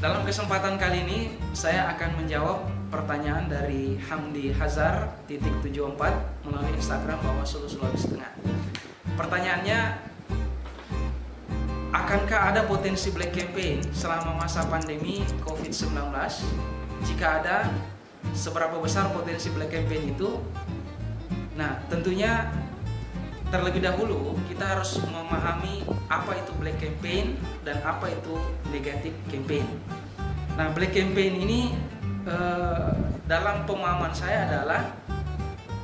Dalam kesempatan kali ini saya akan menjawab pertanyaan dari Hamdi Hazar _74 melalui Instagram Bawaslu Sulawesi Tengah. Pertanyaannya, akankah ada potensi black campaign selama masa pandemi COVID-19? Jika ada, seberapa besar potensi black campaign itu? Nah, tentunya terlebih dahulu kita harus memahami apa itu black campaign dan apa itu negative campaign. Nah, black campaign ini dalam pemahaman saya adalah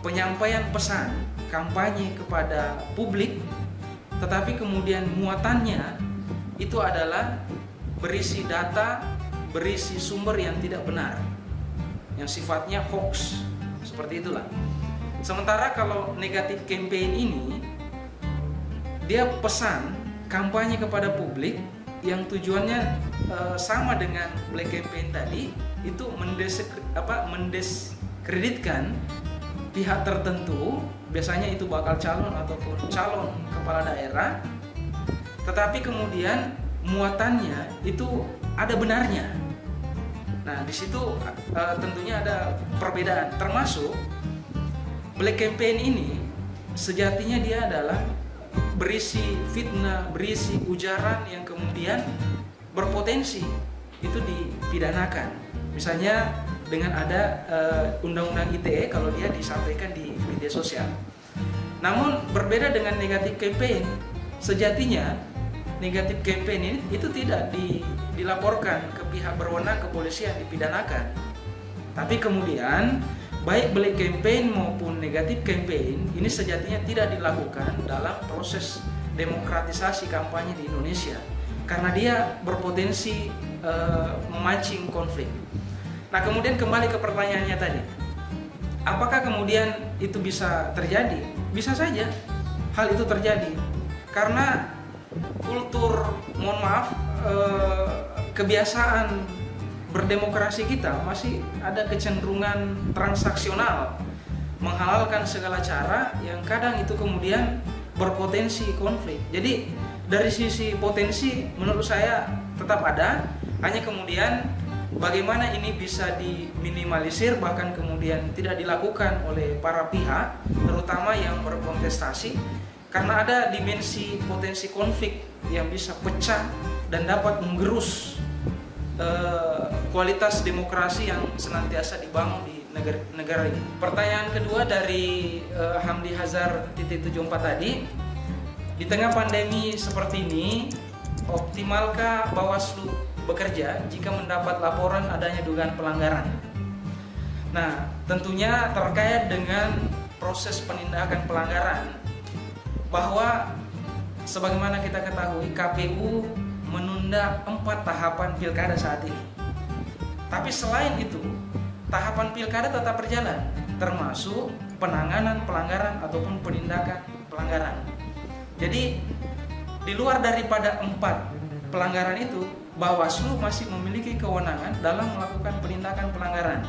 penyampaian pesan kampanye kepada publik, tetapi kemudian muatannya itu adalah berisi data, berisi sumber yang tidak benar, yang sifatnya hoax, seperti itulah. Sementara kalau negatif campaign ini, dia pesan kampanye kepada publik yang tujuannya sama dengan black campaign tadi, itu mendiskreditkan pihak tertentu, biasanya itu bakal calon ataupun calon kepala daerah, tetapi kemudian muatannya itu ada benarnya. Nah, di situ tentunya ada perbedaan, termasuk black campaign ini sejatinya dia adalah berisi fitnah, berisi ujaran yang kemudian berpotensi itu dipidanakan. Misalnya dengan ada undang-undang ITE kalau dia disampaikan di media sosial. Namun berbeda dengan negatif campaign, sejatinya negatif campaign ini itu tidak dilaporkan ke pihak berwenang, kepolisian, dipidanakan. Tapi kemudian baik black campaign maupun negatif campaign ini sejatinya tidak dilakukan dalam proses demokratisasi kampanye di Indonesia karena dia berpotensi memancing konflik. Nah, kemudian kembali ke pertanyaannya tadi, apakah kemudian itu bisa terjadi? Bisa saja hal itu terjadi karena kultur, mohon maaf, kebiasaan berdemokrasi kita masih ada kecenderungan transaksional, menghalalkan segala cara yang kadang itu kemudian berpotensi konflik. Jadi dari sisi potensi menurut saya tetap ada, hanya kemudian bagaimana ini bisa diminimalisir bahkan kemudian tidak dilakukan oleh para pihak, terutama yang berkontestasi, karena ada dimensi potensi konflik yang bisa pecah dan dapat menggerus kualitas demokrasi yang senantiasa dibangun di negara ini. Pertanyaan kedua dari Hamdi Hazar _74 tadi, di tengah pandemi seperti ini, optimalkah Bawaslu bekerja jika mendapat laporan adanya dugaan pelanggaran? Nah, tentunya terkait dengan proses penindakan pelanggaran, bahwa sebagaimana kita ketahui KPU menunda 4 tahapan pilkada saat ini. Tapi selain itu, tahapan pilkada tetap berjalan, termasuk penanganan pelanggaran ataupun penindakan pelanggaran. Jadi di luar daripada 4 pelanggaran itu, Bawaslu masih memiliki kewenangan dalam melakukan penindakan pelanggaran.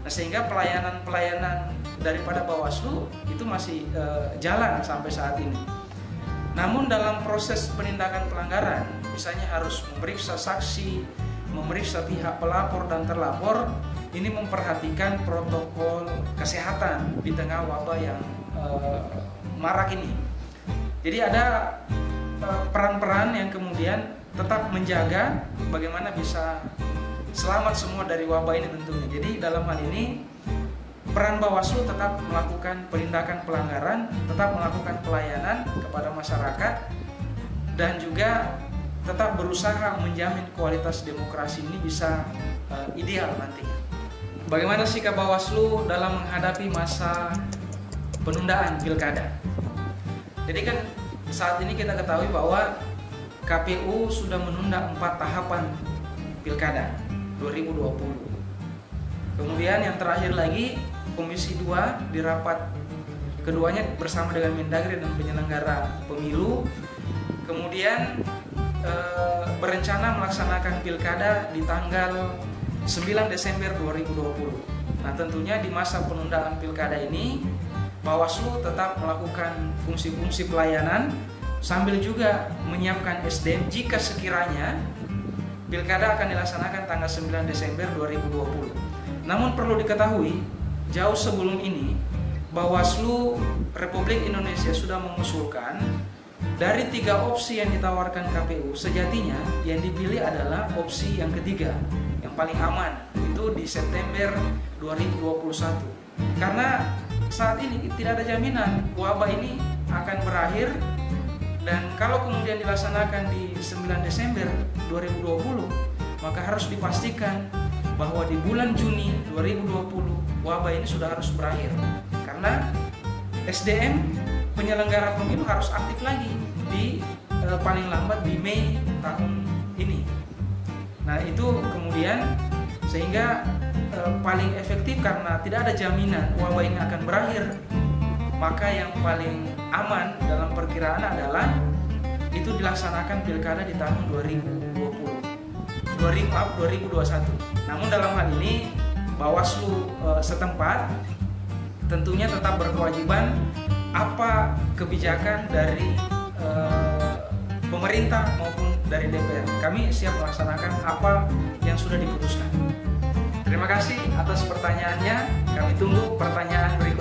Nah, sehingga pelayanan daripada Bawaslu itu masih jalan sampai saat ini. Namun dalam proses penindakan pelanggaran, misalnya harus memeriksa saksi, memeriksa pihak pelapor dan terlapor, ini memperhatikan protokol kesehatan di tengah wabah yang marak ini. Jadi ada peran-peran yang kemudian tetap menjaga bagaimana bisa selamat semua dari wabah ini tentunya. Jadi dalam hal ini peran Bawaslu tetap melakukan penindakan pelanggaran, tetap melakukan pelayanan kepada masyarakat, dan juga tetap berusaha menjamin kualitas demokrasi ini bisa ideal nantinya. Bagaimana sikap Bawaslu dalam menghadapi masa penundaan pilkada? Jadi kan saat ini kita ketahui bahwa KPU sudah menunda 4 tahapan pilkada 2020. Kemudian yang terakhir lagi, Komisi 2 di rapat keduanya bersama dengan Mendagri dan penyelenggara pemilu kemudian berencana melaksanakan pilkada di tanggal 9 Desember 2020. Nah, tentunya di masa penundaan pilkada ini Bawaslu tetap melakukan fungsi-fungsi pelayanan sambil juga menyiapkan SDM jika sekiranya Pilkada akan dilaksanakan tanggal 9 Desember 2020. Namun perlu diketahui, jauh sebelum ini, Bawaslu Republik Indonesia sudah mengusulkan dari 3 opsi yang ditawarkan KPU, sejatinya yang dipilih adalah opsi yang ketiga, yang paling aman, itu di September 2021. Karena saat ini tidak ada jaminan wabah ini akan berakhir, dan kalau kemudian dilaksanakan di 9 Desember 2020, maka harus dipastikan bahwa di bulan Juni 2020 wabah ini sudah harus berakhir. Karena SDM penyelenggara pemilu harus aktif lagi di paling lambat di Mei tahun ini. Nah, itu kemudian sehingga paling efektif karena tidak ada jaminan wabah ini akan berakhir, maka yang paling aman dalam perkiraan adalah itu dilaksanakan pilkada di tahun 2021. Namun dalam hal ini Bawaslu setempat tentunya tetap berkewajiban apa kebijakan dari pemerintah maupun dari DPR. Kami siap melaksanakan apa yang sudah diputuskan. Terima kasih atas pertanyaannya. Kami tunggu pertanyaan berikutnya.